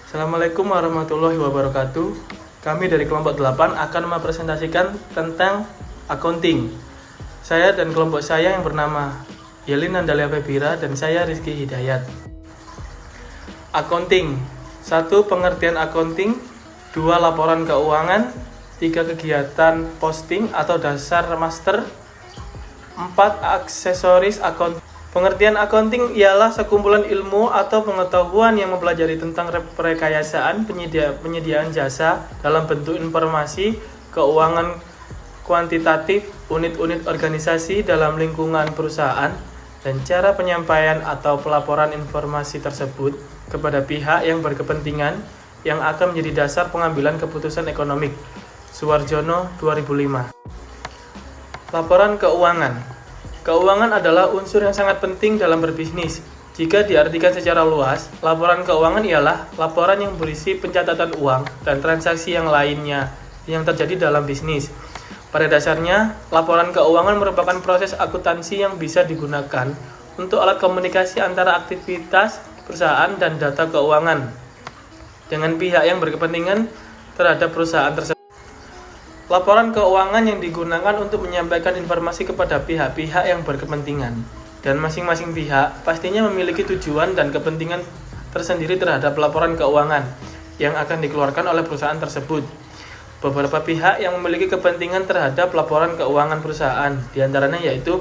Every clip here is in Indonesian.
Assalamualaikum warahmatullahi wabarakatuh. Kami dari kelompok 8 akan mempresentasikan tentang accounting. Saya dan kelompok saya yang bernama Yelin Nandalia Febira dan saya Rizky Hidayat. Accounting. 1. Pengertian accounting. 2. Laporan keuangan. 3. Kegiatan posting atau dasar master. 4. Aksesoris accounting. Pengertian accounting ialah sekumpulan ilmu atau pengetahuan yang mempelajari tentang perekayasaan penyediaan jasa dalam bentuk informasi, keuangan kuantitatif, unit-unit organisasi dalam lingkungan perusahaan, dan cara penyampaian atau pelaporan informasi tersebut kepada pihak yang berkepentingan yang akan menjadi dasar pengambilan keputusan ekonomi. Suwarjono 2005. Laporan keuangan. Keuangan adalah unsur yang sangat penting dalam berbisnis. Jika diartikan secara luas, laporan keuangan ialah laporan yang berisi pencatatan uang dan transaksi yang lainnya yang terjadi dalam bisnis. Pada dasarnya, laporan keuangan merupakan proses akuntansi yang bisa digunakan untuk alat komunikasi antara aktivitas perusahaan dan data keuangan dengan pihak yang berkepentingan terhadap perusahaan tersebut. Laporan keuangan yang digunakan untuk menyampaikan informasi kepada pihak-pihak yang berkepentingan, dan masing-masing pihak pastinya memiliki tujuan dan kepentingan tersendiri terhadap laporan keuangan yang akan dikeluarkan oleh perusahaan tersebut. Beberapa pihak yang memiliki kepentingan terhadap laporan keuangan perusahaan diantaranya yaitu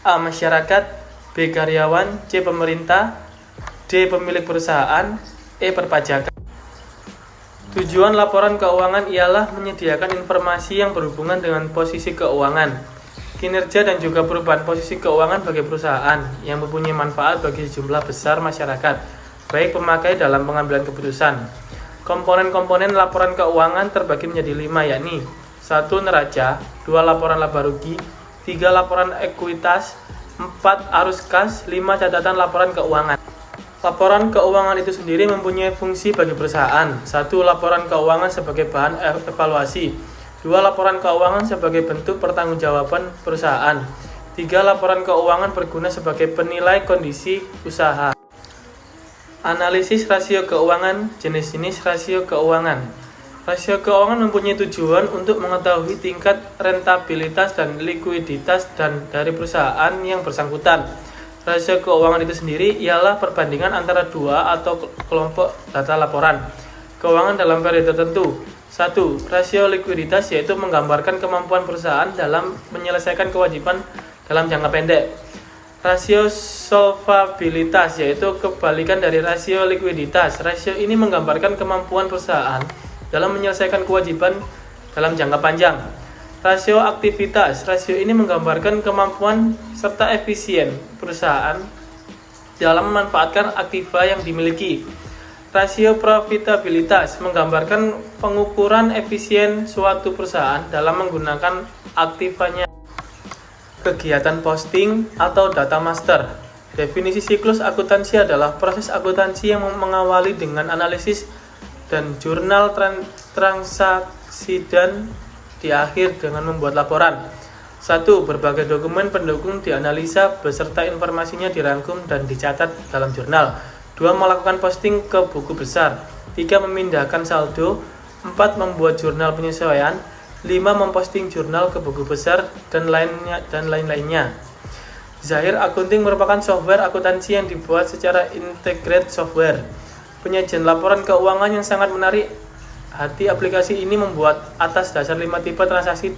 A. Masyarakat, B. Karyawan, C. Pemerintah, D. Pemilik perusahaan, E. Perpajakan. Tujuan laporan keuangan ialah menyediakan informasi yang berhubungan dengan posisi keuangan, kinerja dan juga perubahan posisi keuangan bagi perusahaan yang mempunyai manfaat bagi sejumlah besar masyarakat, baik pemakai dalam pengambilan keputusan. Komponen-komponen laporan keuangan terbagi menjadi 5 yakni 1. Neraca, 2. Laporan laba rugi, 3. Laporan ekuitas, 4. Arus kas, 5. Catatan laporan keuangan. Laporan keuangan itu sendiri mempunyai fungsi bagi perusahaan. 1. Laporan keuangan sebagai bahan evaluasi. 2. Laporan keuangan sebagai bentuk pertanggungjawaban perusahaan. 3. Laporan keuangan berguna sebagai penilai kondisi usaha. Analisis rasio keuangan. Jenis-jenis rasio keuangan. Rasio keuangan mempunyai tujuan untuk mengetahui tingkat rentabilitas dan likuiditas dari perusahaan yang bersangkutan. Rasio keuangan itu sendiri ialah perbandingan antara dua atau kelompok data laporan keuangan dalam periode tertentu. 1. Rasio likuiditas yaitu menggambarkan kemampuan perusahaan dalam menyelesaikan kewajiban dalam jangka pendek. Rasio solvabilitas yaitu kebalikan dari rasio likuiditas. Rasio ini menggambarkan kemampuan perusahaan dalam menyelesaikan kewajiban dalam jangka panjang. Rasio aktivitas. Rasio ini menggambarkan kemampuan serta efisien perusahaan dalam memanfaatkan aktiva yang dimiliki. Rasio profitabilitas menggambarkan pengukuran efisien suatu perusahaan dalam menggunakan aktivanya. Kegiatan posting atau data master. Definisi siklus akuntansi adalah proses akuntansi yang mengawali dengan analisis dan jurnal transaksi dan di akhir dengan membuat laporan. 1. Berbagai dokumen pendukung dianalisa beserta informasinya dirangkum dan dicatat dalam jurnal. 2. Melakukan posting ke buku besar. 3. Memindahkan saldo. 4. Membuat jurnal penyesuaian. 5. Memposting jurnal ke buku besar dan lain-lainnya. Zahir Accounting merupakan software akuntansi yang dibuat secara integrated software. Penyajian laporan keuangan yang sangat menarik hati. Aplikasi ini membuat atas dasar 5 tipe transaksi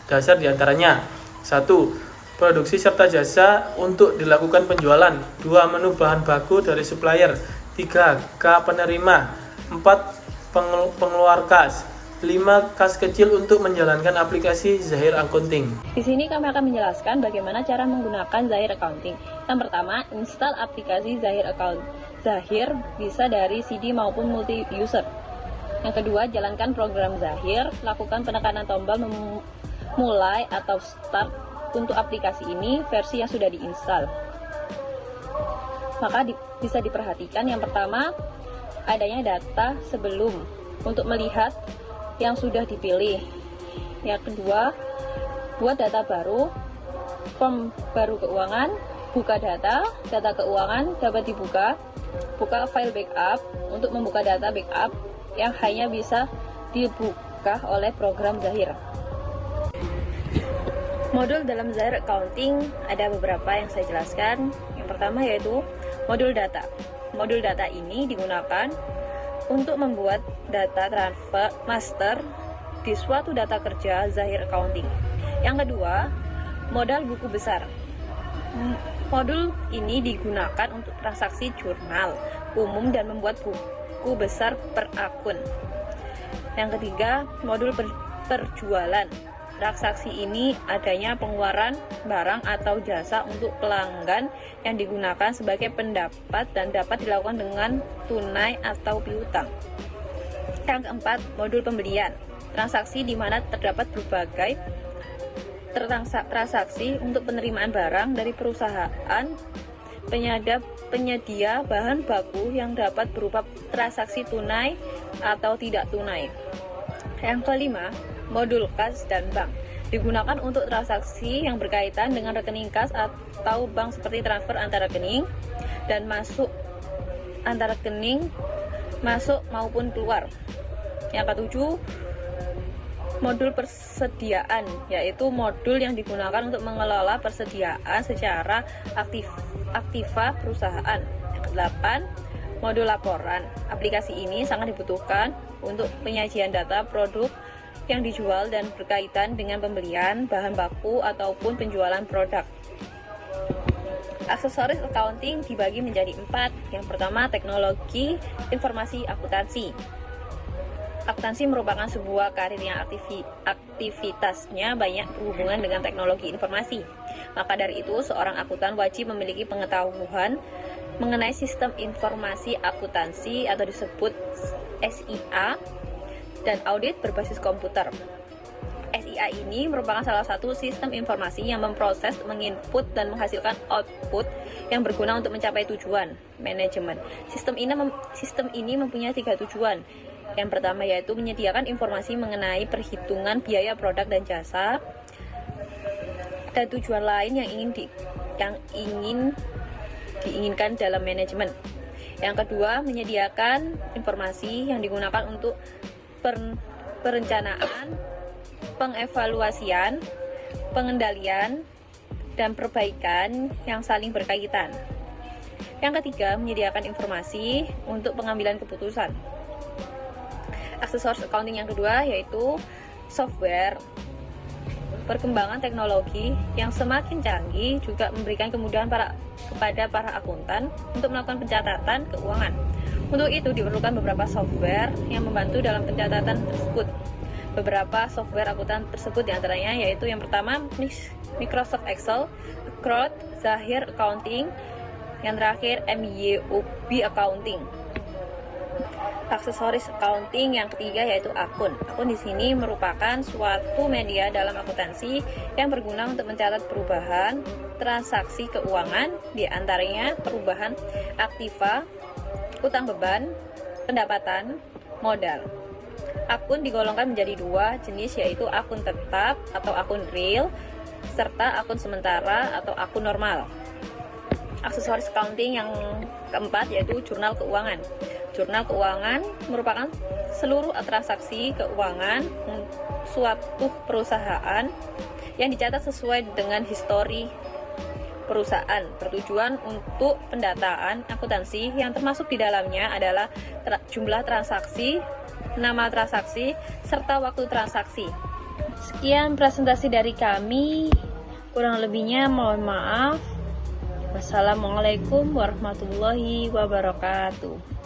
dasar diantaranya. 1. Produksi serta jasa untuk dilakukan penjualan. 2. Menu bahan baku dari supplier. 3. K penerima. 4. Pengeluar kas. 5. Kas kecil untuk menjalankan aplikasi Zahir Accounting. Di sini kami akan menjelaskan bagaimana cara menggunakan Zahir Accounting. Yang pertama, install aplikasi Zahir Account. Zahir bisa dari CD maupun multi-user. Yang kedua, jalankan program Zahir, lakukan penekanan tombol memulai atau start untuk aplikasi ini versi yang sudah diinstal. Maka bisa diperhatikan yang pertama, adanya data sebelum untuk melihat yang sudah dipilih. Yang kedua, buat data baru, form baru keuangan. Buka data keuangan dapat dibuka. Buka file backup untuk membuka data backup yang hanya bisa dibuka oleh program Zahir. Modul dalam Zahir Accounting ada beberapa yang saya jelaskan. Yang pertama yaitu modul data. Modul data ini digunakan untuk membuat data transfer master di suatu data kerja Zahir Accounting. Yang kedua, modal buku besar. Modul ini digunakan untuk transaksi jurnal umum dan membuat buku besar per akun. Yang ketiga, modul perjualan. Transaksi ini adanya pengeluaran barang atau jasa untuk pelanggan yang digunakan sebagai pendapat dan dapat dilakukan dengan tunai atau piutang. Yang keempat, modul pembelian. Transaksi di mana terdapat berbagai transaksi untuk penerimaan barang dari perusahaan penyedia bahan baku yang dapat berupa transaksi tunai atau tidak tunai. Yang kelima, modul kas dan bank digunakan untuk transaksi yang berkaitan dengan rekening kas atau bank seperti transfer antar rekening dan masuk antar rekening masuk maupun keluar. Yang ketujuh, modul persediaan, yaitu modul yang digunakan untuk mengelola persediaan secara aktiva perusahaan. Yang kedelapan, modul laporan. Aplikasi ini sangat dibutuhkan untuk penyajian data produk yang dijual dan berkaitan dengan pembelian bahan baku ataupun penjualan produk. Aksesoris accounting dibagi menjadi 4. Yang pertama, teknologi informasi akuntansi. Akuntansi merupakan sebuah karir yang aktivitasnya banyak berhubungan dengan teknologi informasi. Maka dari itu, seorang akuntan wajib memiliki pengetahuan mengenai sistem informasi akuntansi atau disebut SIA dan audit berbasis komputer. SIA ini merupakan salah satu sistem informasi yang memproses, menginput, dan menghasilkan output yang berguna untuk mencapai tujuan manajemen. Sistem ini mempunyai 3 tujuan. Yang pertama yaitu menyediakan informasi mengenai perhitungan biaya produk dan jasa, dan tujuan lain yang diinginkan dalam manajemen. Yang kedua, menyediakan informasi yang digunakan untuk perencanaan, pengevaluasian, pengendalian, dan perbaikan yang saling berkaitan. Yang ketiga, menyediakan informasi untuk pengambilan keputusan. Aksesoris accounting yang kedua yaitu software. Perkembangan teknologi yang semakin canggih juga memberikan kemudahan kepada para akuntan untuk melakukan pencatatan keuangan. Untuk itu diperlukan beberapa software yang membantu dalam pencatatan tersebut. Beberapa software akuntan tersebut diantaranya yaitu yang pertama Microsoft Excel, Accrued, Zahir Accounting, yang terakhir MYOB Accounting. Aksesoris accounting yang ketiga yaitu akun. Akun di sini merupakan suatu media dalam akuntansi yang berguna untuk mencatat perubahan transaksi keuangan, di antaranya perubahan aktiva, utang beban, pendapatan, modal. Akun digolongkan menjadi 2 jenis yaitu akun tetap atau akun real serta akun sementara atau akun normal. Aksesoris accounting yang keempat yaitu jurnal keuangan. Jurnal keuangan merupakan seluruh transaksi keuangan suatu perusahaan yang dicatat sesuai dengan histori perusahaan, bertujuan untuk pendataan akuntansi yang termasuk di dalamnya adalah jumlah transaksi, nama transaksi, serta waktu transaksi. Sekian presentasi dari kami, kurang lebihnya mohon maaf. Wassalamualaikum warahmatullahi wabarakatuh.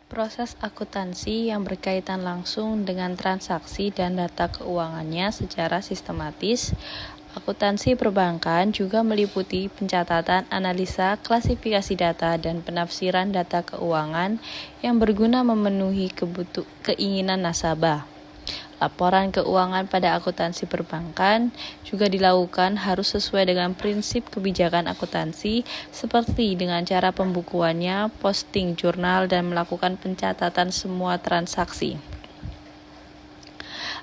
Proses akuntansi yang berkaitan langsung dengan transaksi dan data keuangannya secara sistematis. Akuntansi perbankan juga meliputi pencatatan, analisa, klasifikasi data, dan penafsiran data keuangan yang berguna memenuhi keinginan nasabah. Laporan keuangan pada akuntansi perbankan juga dilakukan harus sesuai dengan prinsip kebijakan akuntansi seperti dengan cara pembukuannya, posting jurnal, dan melakukan pencatatan semua transaksi.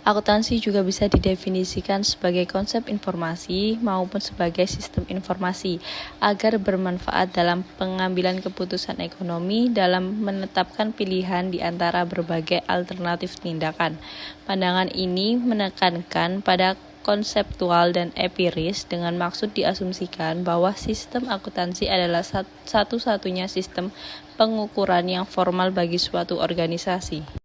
Akuntansi juga bisa didefinisikan sebagai konsep informasi maupun sebagai sistem informasi agar bermanfaat dalam pengambilan keputusan ekonomi dalam menetapkan pilihan di antara berbagai alternatif tindakan. Pandangan ini menekankan pada konseptual dan empiris dengan maksud diasumsikan bahwa sistem akuntansi adalah satu-satunya sistem pengukuran yang formal bagi suatu organisasi.